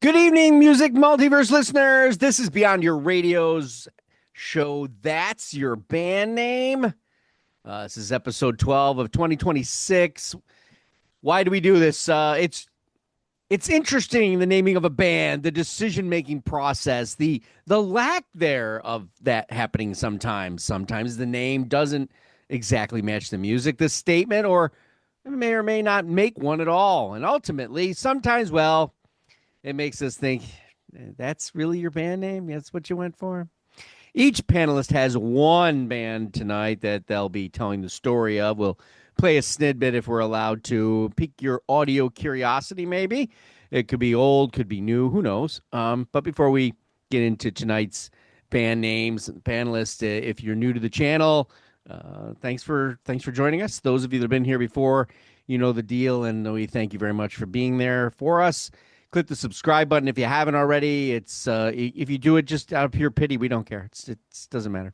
Good evening, music multiverse listeners. This is Beyond Your Radio's show. That's your band name. This is episode 12 of 2026. Why do we do this? It's interesting, the naming of a band, the decision making process, the lack there of that happening sometimes. Sometimes the name doesn't exactly match the music, the statement, or may or may not make one at all. And ultimately, sometimes, well, it makes us think that's really your band name? That's what you went for? Each panelist has one band tonight that they'll be telling the story of. We'll play a snippet if we're allowed to pique your audio curiosity, maybe. It could be old, could be new, who knows? But before we get into tonight's band names and panelists, if you're new to the channel, thanks for joining us. Those of you that have been here before, you know the deal, and we thank you very much for being there for us. Click the subscribe button if you haven't already. It's if you do it just out of pure pity, we don't care. It doesn't matter.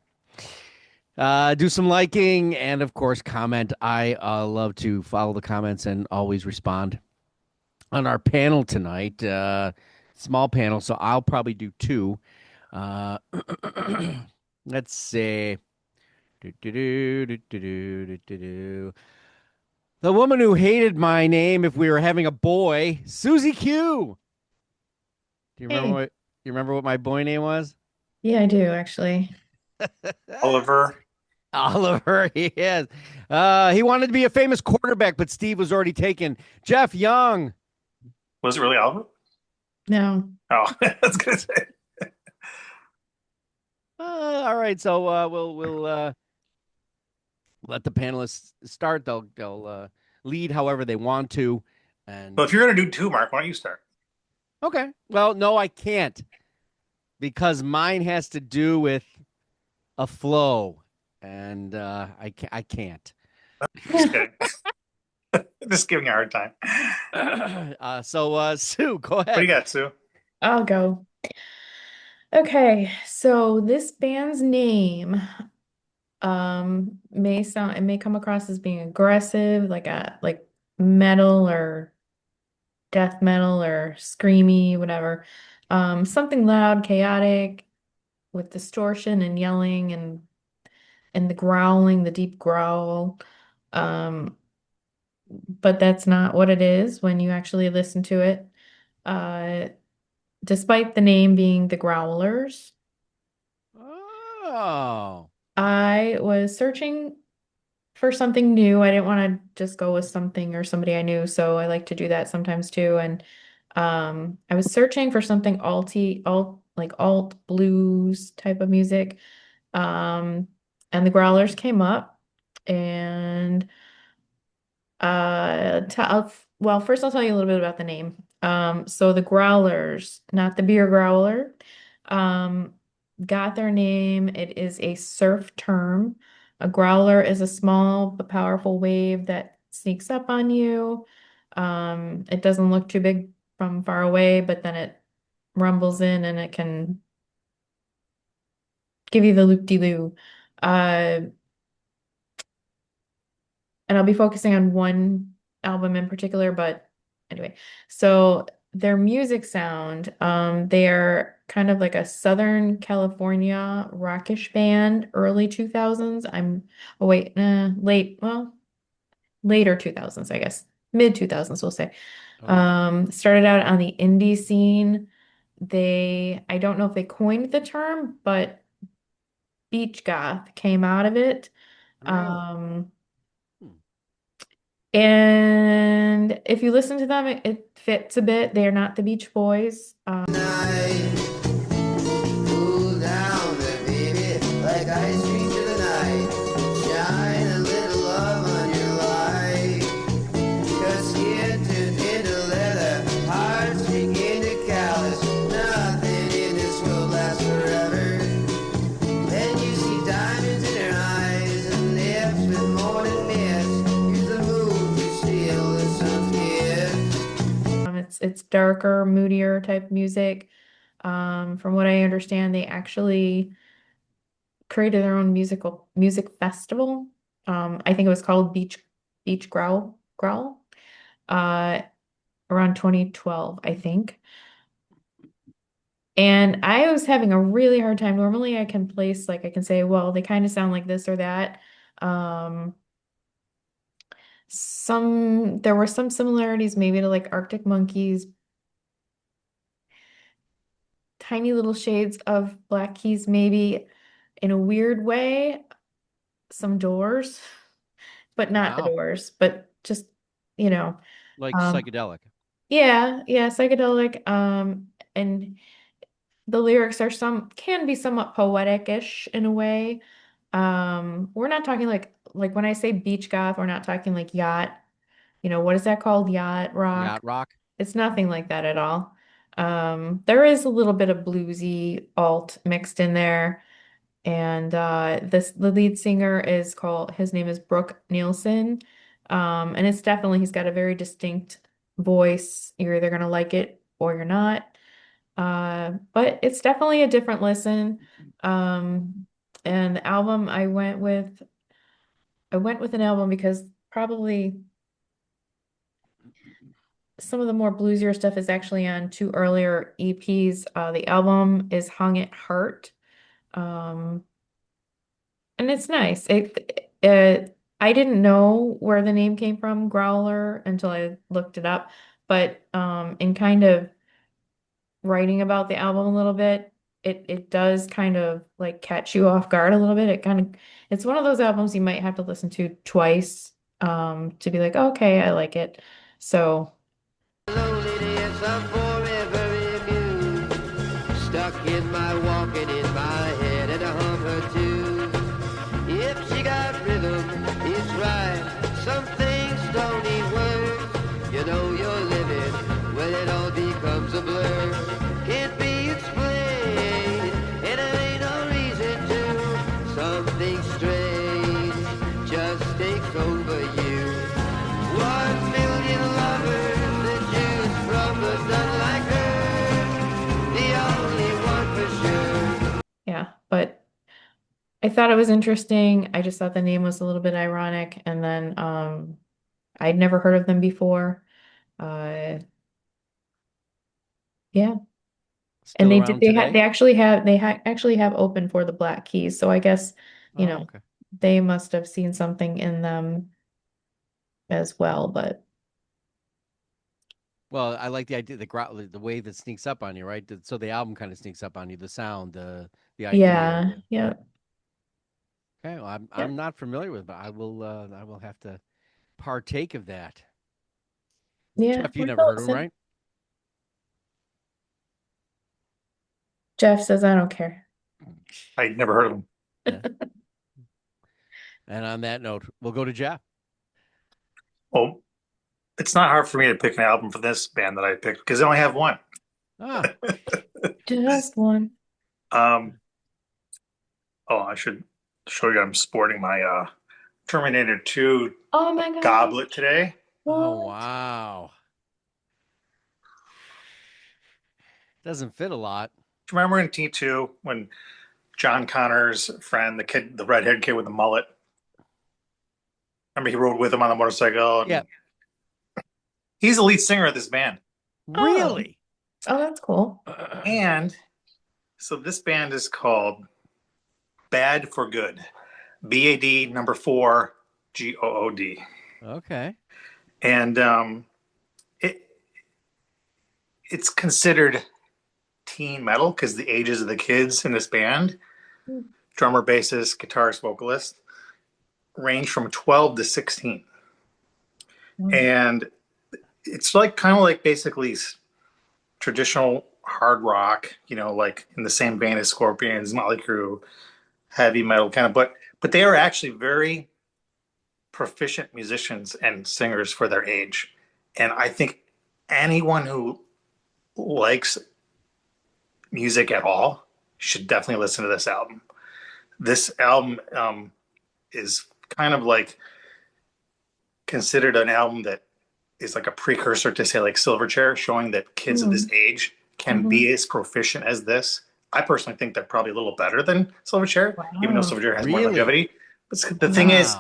Do some liking and of course comment. I love to follow the comments and always respond. On our panel tonight, small panel, so I'll probably do two. Uh, let's see. The woman who hated my name if we were having a boy, Susie Q. Do you remember Hey, what my boy name was? yeah, I do actually. Oliver. Oliver, he is. He wanted to be a famous quarterback, but Steve was already taken. Jeff Young. Was it really Oliver? No. Oh, I was gonna say. All right, so we'll let the panelists start. They'll lead however they want to, Well, and if you're gonna do two, Mark, why don't you start? okay. Well, no, I can't because mine has to do with a flow, and I can't. Just kidding. Just giving you a hard time. Sue, go What do you ahead. got, Sue? I'll go. Okay, so this band's name it may come across as being aggressive, like metal or death metal or screamy, whatever. Something loud, chaotic, with distortion and yelling and the growling, the deep growl. Um, but that's not what it is when you actually listen to it. Uh, Despite the name being the Growlers, Oh, I was searching for something new. I didn't want to just go with something or somebody I knew, so I like to do that sometimes too. And I was searching for something alt blues type of music. Um, and the Growlers came up, and well, first I'll tell you a little bit about the name. So the Growlers, not the beer growler, um, got their name. It is a surf term. A growler is a small but powerful wave that sneaks up on you. It doesn't look too big from far away, but then it rumbles in and it can give you the loop-de-loo. Uh, and I'll be focusing on one album in particular, but anyway. So their music sound, they are kind of like a Southern California rockish band, early 2000s. Oh wait, later 2000s, I guess. Mid 2000s, we'll say. okay. Started out on the indie scene. I don't know if they coined the term, but beach goth came out of it. Really? Um, Hmm. And if you listen to them, it fits a bit. They're not the Beach Boys. Night, cool down there, baby, like ice cream to the night. Shine a little love on your light. 'Cause skin turned into leather, hearts begin to callous. Nothing in this world lasts forever. Then you see diamonds in her eyes and lips with more than mist. Use the moon to steal the sun's gift. It's darker, moodier type music. From what I understand, they actually created their own music festival. I think it was called Beach Growl, uh, around 2012, I think. And I was having a really hard time. Normally I can place, like, I can say, well, they kind of sound like this or that. Um, there were some similarities maybe to like Arctic Monkeys, tiny little shades of Black Keys, maybe in a weird way, some Doors, but not the Wow. Doors, but just, you know, Like um, psychedelic. yeah, psychedelic. And the lyrics are can be somewhat poetic-ish in a way. We're not talking like when I say beach goth, we're not talking like yacht, what is that called? Yacht rock. Yacht rock. It's nothing like that at all. There is a little bit of bluesy alt mixed in there. And the lead singer his name is Brooke Nielsen. And it's definitely, he's got a very distinct voice. You're either gonna like it or you're not. But it's definitely a different listen. And the album I went with an album because probably some of the more bluesier stuff is actually on two earlier EPs. The album is Hung It Heart. Um, and it's nice. I didn't know where the name came from, Growler, until I looked it up. But in kind of writing about the album a little bit, it does kind of like catch you off guard a little bit. It's one of those albums you might have to listen to twice to be like, okay, I like it. So Loneliness, I'm forever immune. Stuck in my walking in my head and I hum her too. If she got rhythm, it's right. Some things don't need words. You know you're living when it all becomes a blur. Can't be explained, and there ain't no reason to. Something strange just takes over you. 1,000,000 lovers that choose from, but none like her. The only one for sure. yeah, but I thought it was interesting. I just thought the name was a little bit ironic, and then I'd never heard of them before. Yeah. And Still around today? they actually have open for the Black Keys. So I guess, Oh, okay. they must have seen something in them as well, but Well, I like the idea, the wave that sneaks up on you, right? So the album kind of sneaks up on you, the sound, the idea. yeah, yeah, Okay, well, yeah. I'm not familiar with it, but I will have to partake of that. Yeah, Jeff, you worth never a heard of him, listen. right? Jeff says I don't care. I never heard of them. Yeah. And on that note, we'll go to Jeff. Well, it's not hard for me to pick an album for this band that I picked because I only have one. Ah, Just one. Oh, I should show you I'm sporting my Terminator 2 Oh my God. goblet today. oh What? wow. Doesn't fit a lot. Do you remember in T2 when John Connor's friend, the redhead kid with the mullet, remember he rode with him on the motorcycle? Yeah. He's the lead singer of this band. Really? Oh, that's cool. And so this band is called Bad for Good. BAD number 4 GOOD. Okay. And it's considered teen metal because the ages of the kids in this band, drummer, bassist, guitarist, vocalist, range from 12 to 16. And it's like kind of like basically traditional hard rock, like in the same vein as Scorpions, Motley Crue, heavy metal kind of, but they are actually very proficient musicians and singers for their age. And I think anyone who likes music at all should definitely listen to this album. This album is kind of like considered an album that is like a precursor to say like Silverchair, showing that kids of this age can be as proficient as this. I personally think they're probably a little better than Silverchair, even though Silverchair has more longevity. But the thing is,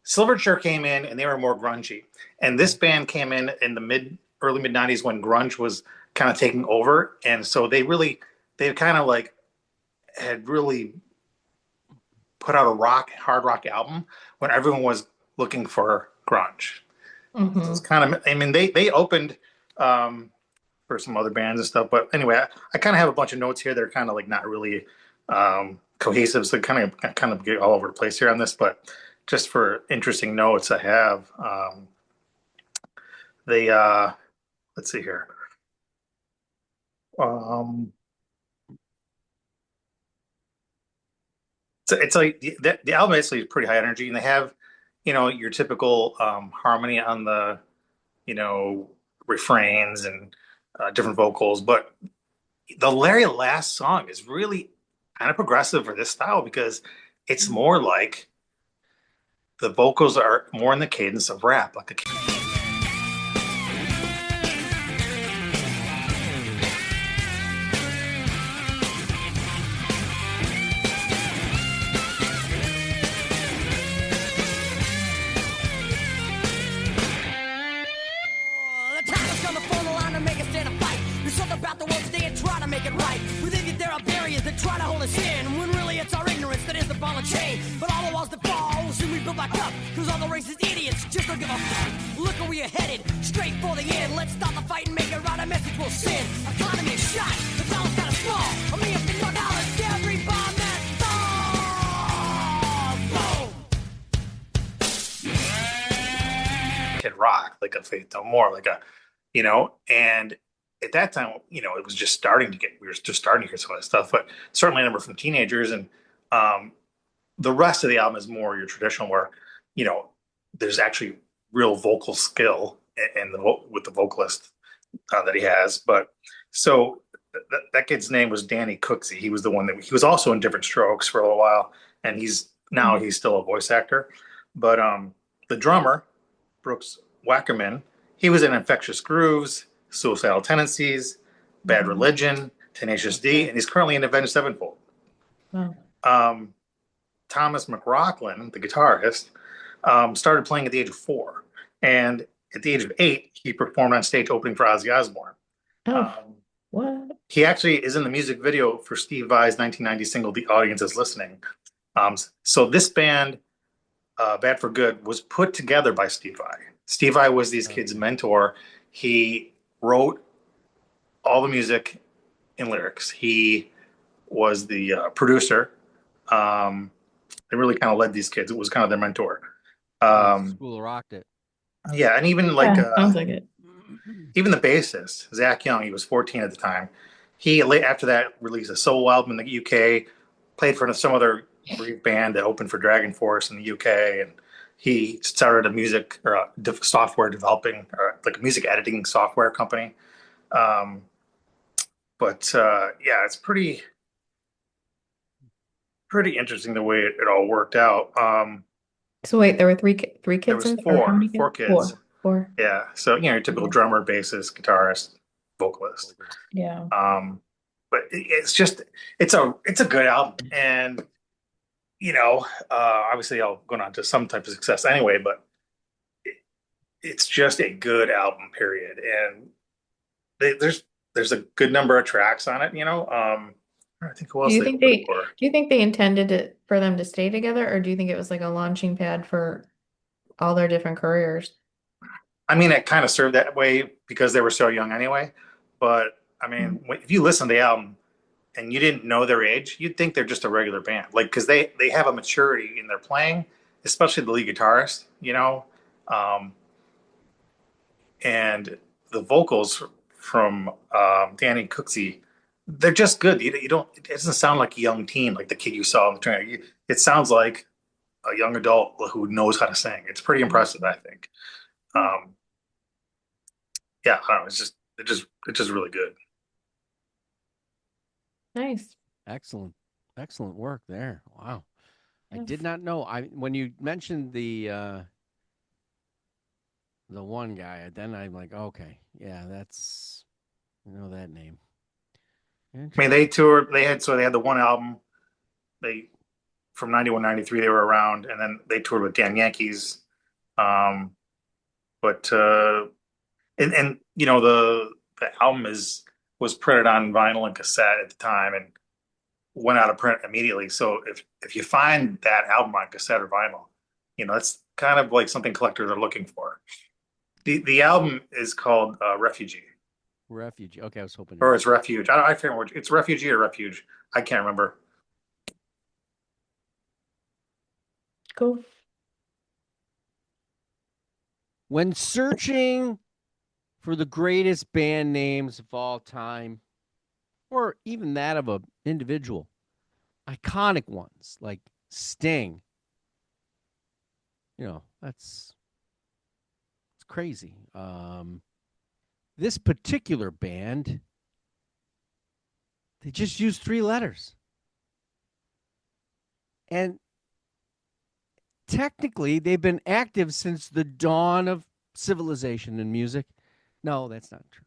Silverchair came in and they were more grungy. And this band came in the early mid 90s when grunge was kind of taking over. And so they really they kind of like had really put out a hard rock album when everyone was looking for grunge. So it's Hmm. kind of, I mean, they opened for some other bands and stuff, but anyway, I kind of have a bunch of notes here. They're kind of like not really cohesive, so kind of get all over the place here on this. But just for interesting notes, I have they let's see here. Um, it's like the album basically is pretty high energy, and they have, your typical harmony on the, you know, refrains and different vocals. But the very last song is really kind of progressive for this style because it's more like the vocals are more in the cadence of rap, like a The time is gonna fall the line to make us stand and fight. There's something about the world today and trying to make it right. Within it there are barriers that try to hold us in, when really it's our ignorance that is the ball and chain. But all the walls that fall, soon we build back up, cause all the racist idiots just don't give a fuck. Look where we are headed, straight for the end. Let's stop the fight and make it right, a message will send. Economy is shot, the dollar's kinda small. I mean, if $1 to every bomb that falls. Boom! Kid Rock, like a Faith No More, like a, and at that time, it was just we were just starting to hear some of that stuff, but certainly a number from teenagers. And um, the rest of the album is more your traditional, where, you know, there's actually real vocal skill in with the vocalist that he has. But so that kid's name was Danny Cooksey. He was the one he was also in Different Strokes for a little while, and he's still a voice actor. But the drummer, Brooks Wackerman, he was in Infectious Grooves, Suicidal Tendencies, Bad Hmm. Religion, Tenacious D, and he's currently in Avenged Sevenfold. Wow. Um, Thomas McLaughlin, the guitarist, started playing at the age of 4, and at the age of 8, he performed on stage opening for Ozzy Osbourne. Oh, Um, what? he actually is in the music video for Steve Vai's 1990 single "The Audience Is Listening." So this band, Bad for Good, was put together by Steve Vai. Steve Vai was these kids' mentor. He wrote all the music and lyrics. He was the producer. They really kind of led these kids. It was kind of their mentor. School of rocked it. Yeah, and even Yeah, sounds like it. even the bassist, Zach Young, he was 14 at the time. He after that released a solo album in the UK, played for some other brief band that opened for Dragon Force in the UK, and he started a music or a software developing, or like a music editing software company. Um, but yeah, it's pretty interesting the way it all worked out. So wait, there were three There kids was or how many four kids? kids. Four. Yeah, so your typical Yeah. drummer, bassist, guitarist, vocalist. Yeah. But it's a good album, and obviously I'll go on to some type of success anyway, but it's just a good album, period. And there's a good number of tracks on it. I think who Do else you they think opened they for. do you think they intended it for them to stay together, or do you think it was like a launching pad for all their different careers? I mean, it kind of served that way because they were so young anyway. But I Mm. mean, if you listen to the album and you didn't know their age, you'd think they're just a regular band, like because they have a maturity in their playing, especially the lead guitarist. Um, and the vocals from Danny Cooksey, they're just good. You don't. It doesn't sound like a young teen like the kid you saw in the trailer. It sounds like a young adult who knows how to sing. It's pretty impressive, I think. Um, yeah, I don't know. It's just really good. Nice. Excellent. Excellent work there. Wow. I Yeah. did not know. When you mentioned the one guy, then I'm like, okay, yeah, I know that name. I mean, they toured. They had the one album. They from 91, 93 they were around, and then they toured with Damn Yankees. But and the album is was printed on vinyl and cassette at the time and went out of print immediately. So if you find that album on cassette or vinyl, it's kind of like something collectors are looking for. The album is called Refugee. Refugee. Okay, I was hoping. Or it's Refuge. I can't remember. It's Refugee or Refuge. I can't remember. Cool. When searching for the greatest band names of all time, or even that of an individual, iconic ones like Sting, it's crazy. This particular band, they just used 3 letters. And technically, they've been active since the dawn of civilization and music. No, that's not true.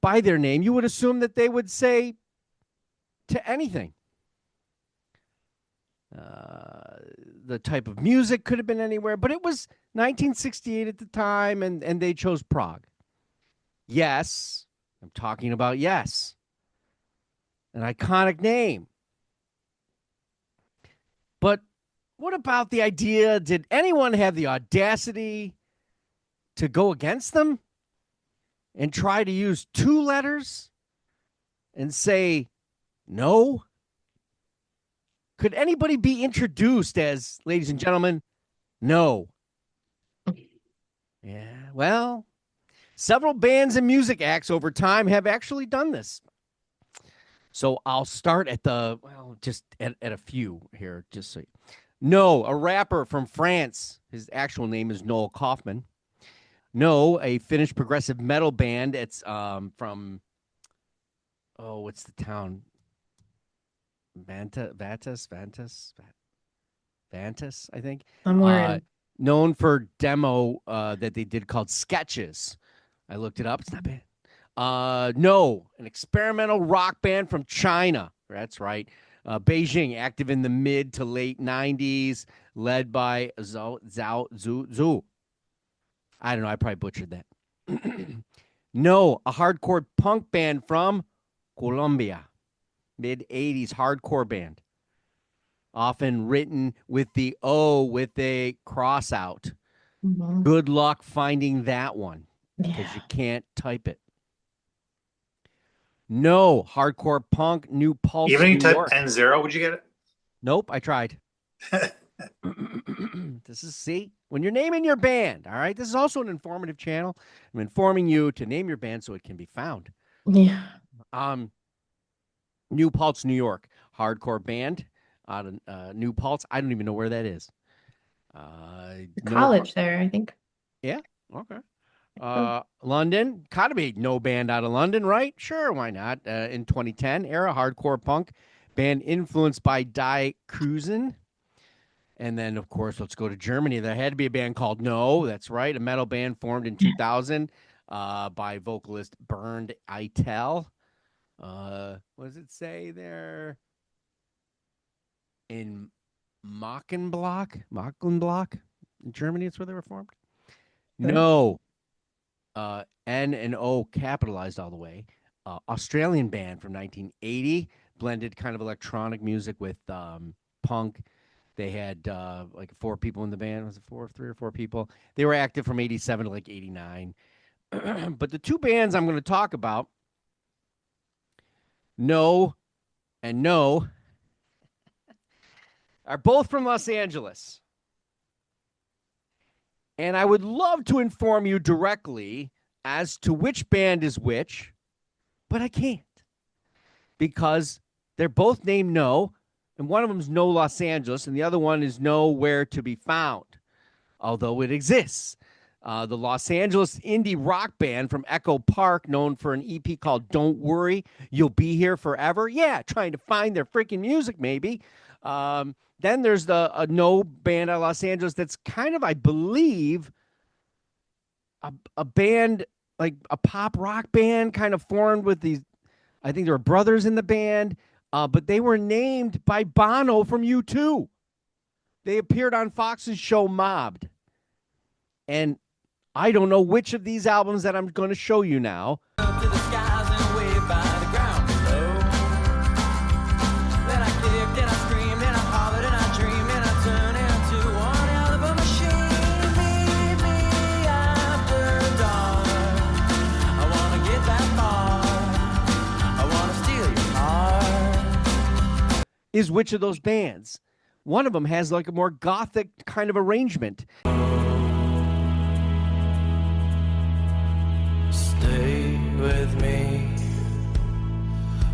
By their name, you would assume that they would say to anything. The type of music could have been anywhere, but it was 1968 at the time, and they chose Prague. Yes, I'm talking about Yes, an iconic name. But what about the idea? Did anyone have the audacity to go against them and try to use 2 letters and say no? Could anybody be introduced as, ladies and gentlemen, no? Yeah, well, several bands and music acts over time have actually done this. So I'll start at just at a few here, just so you. No, a rapper from France. His actual name is Noel Kaufman. No, a Finnish progressive metal band. It's from, what's the town? Vantas, I think. Somewhere Known for demo that they did called Sketches. I looked it up. It's not bad. No, an experimental rock band from China. That's right. Beijing, active in the mid to late 90s, led by Zhao Zhu. I don't know. I probably butchered that. No, a hardcore punk band from Colombia. Mid-80s hardcore band. Often written with the O with a cross out. Mm-hmm. Good luck finding that one because Yeah. you can't type it. No, hardcore punk, New Pulse, Even if you New type York. N0, would you get it? Nope, I tried. See, when you're naming your band, all right, this is also an informative channel. I'm informing you to name your band so it can be found. Yeah. New Paltz, New York, hardcore band out of New Paltz. I don't even know where that is. College there, I think. Yeah. Okay. London, gotta be no band out of London, right? Sure, why not? In 2010 era, hardcore punk band influenced by Die Cruisen. And then, of course, let's go to Germany. There had to be a band called No. That's right, a metal band formed in 2000 by vocalist Bernd Eitel. What does it say there? In Mockenblock, in Germany, it's where they were formed. No. N and O capitalized all the way. Australian band from 1980, blended kind of electronic music with punk. They had like 4 people in the band. Was it 3 or 4 people? They were active from 87 to like 89. But the 2 bands I'm going to talk about, No and No, are both from Los Angeles. And I would love to inform you directly as to which band is which, but I can't. Because they're both named No, and one of them is No Los Angeles, and the other one is Nowhere to be Found, although it exists. The Los Angeles indie rock band from Echo Park, known for an EP called Don't Worry, You'll Be Here Forever. Yeah, trying to find their freaking music, maybe. Then there's a No band out of Los Angeles that's kind of, I believe, a band, like a pop rock band kind of formed with these, I think there were brothers in the band, but they were named by Bono from U2. They appeared on Fox's show Mobbed. And I don't know which of these albums that I'm going to show you now. To the is which of those bands. One of them has like a more gothic kind of arrangement. Stay with me.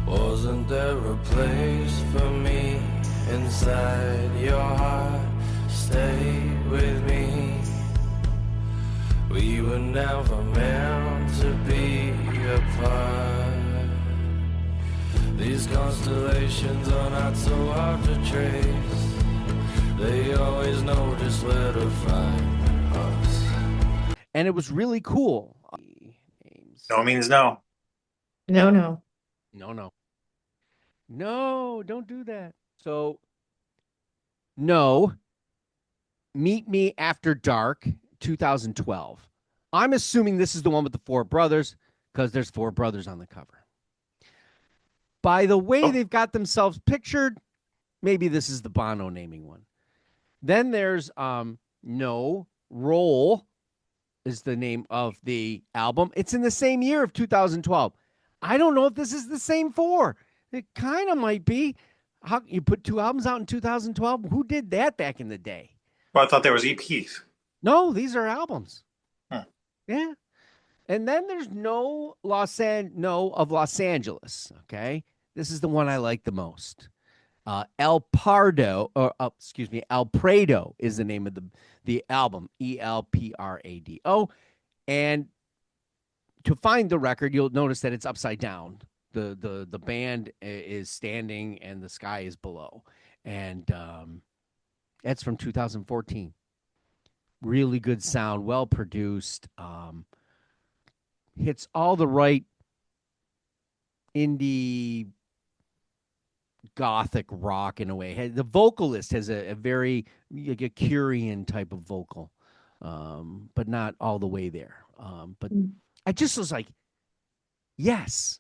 Wasn't there a place for me inside your heart? Stay with me. We were never meant to be apart. These constellations are not so hard to trace. They always know just where to find us. And it was really cool. No means no. No, no. No, don't do that. So, no, Meet Me After Dark, 2012. I'm assuming this is the one with the four brothers because there's four brothers on the cover. By the way they've got themselves pictured, maybe this is the Bono naming one. Then there's No Roll is the name of the album. It's in the same year of 2012. I don't know if this is the same four. It kind of might be. How you put two albums out in 2012? Who did that back in the day? Well, I thought there was EPs. No, these are albums. Huh. Yeah. And then there's No of Los Angeles. Okay. This is the one I like the most. El Prado is the name of the album, ELPRADO. And to find the record, you'll notice that it's upside down. The band is standing and the sky is below. And that's from 2014. Really good sound, well produced. Hits all the right indie gothic rock in a way. The vocalist has a very like a Curian type of vocal, but not all the way there. But I just was like, yes.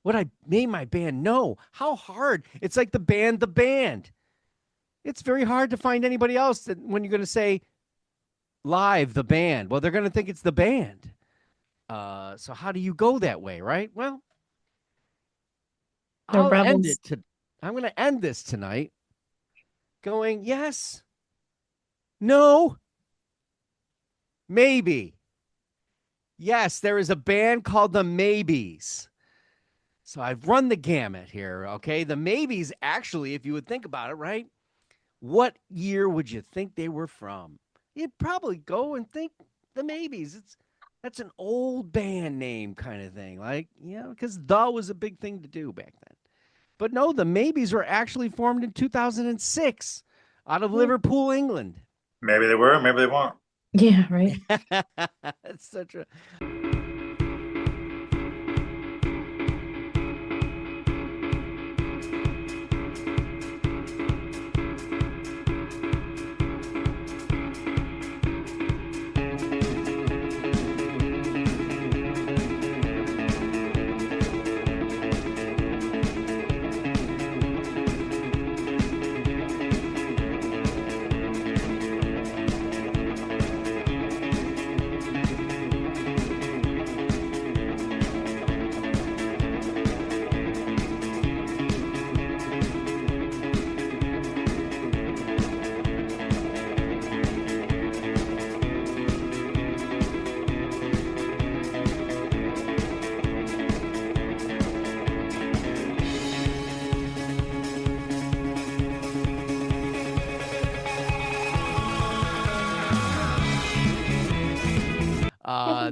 Would I name my band? No. How hard? It's like the band. It's very hard to find anybody else that when you're going to say live, the band. Well, they're going to think it's the band. So how do you go that way, right? Well, The I'm Rebels. going to end this tonight going, yes, no, maybe. Yes, there is a band called the Maybes. So I've run the gamut here, okay? The Maybes, actually, if you would think about it, right? What year would you think they were from? You'd probably go and think the Maybes. That's an old band name kind of thing. Like, because the was a big thing to do back then. But no, the Maybes were actually formed in 2006 out of Liverpool, England. Maybe they were, maybe they weren't. Yeah, right. That's such a...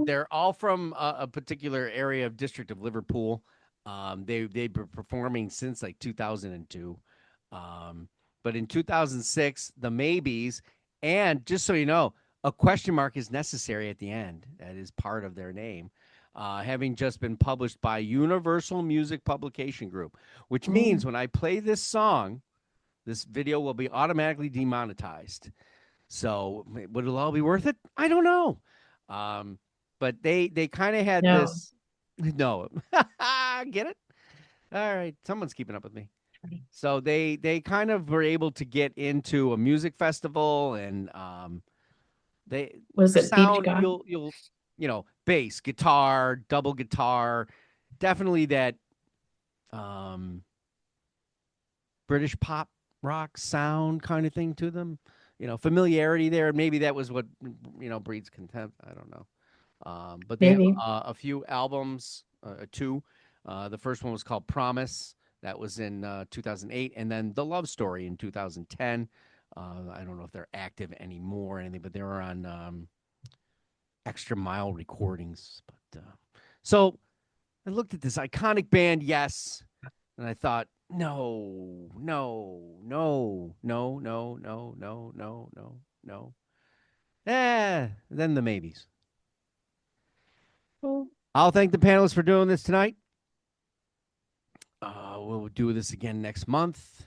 They're all from a particular area of District of Liverpool. They've been performing since like 2002. But in 2006, the Maybes, and just so you know, a question mark is necessary at the end. That is part of their name. Having just been published by Universal Music Publication Group, which means when I play this song, this video will be automatically demonetized. So would it all be worth it? I don't know. But they kind of had this. No. Get it? All right. Someone's keeping up with me. So they kind of were able to get into a music festival, and they Was it sound, Beach you'll bass, guitar, double guitar, definitely that British pop rock sound kind of thing to them. Familiarity there. Maybe that was what breeds contempt. I don't know. But they have Maybe. a few albums, two. The first one was called Promise. That was in 2008, and then The Love Story in 2010. I don't know if they're active anymore or anything, but they were on Extra Mile Recordings. But so I looked at this iconic band, yes, and I thought, no, no, no, no, no, no, no, no, no, no. Then the maybes. Well, I'll thank the panelists for doing this tonight. We'll do this again next month.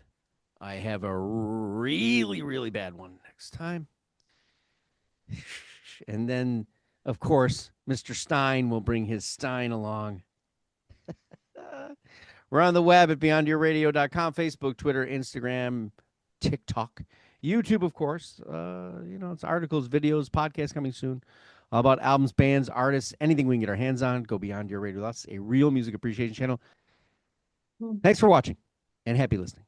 I have a really, really bad one next time. And then, of course, Mr. Stein will bring his Stein along. We're on the web at beyondyourradio.com, Facebook, Twitter, Instagram, TikTok, YouTube, of course. It's articles, videos, podcasts coming soon about albums, bands, artists, anything we can get our hands on. Go Beyond Your Radio. That's a real music appreciation channel. Thanks for watching and happy listening.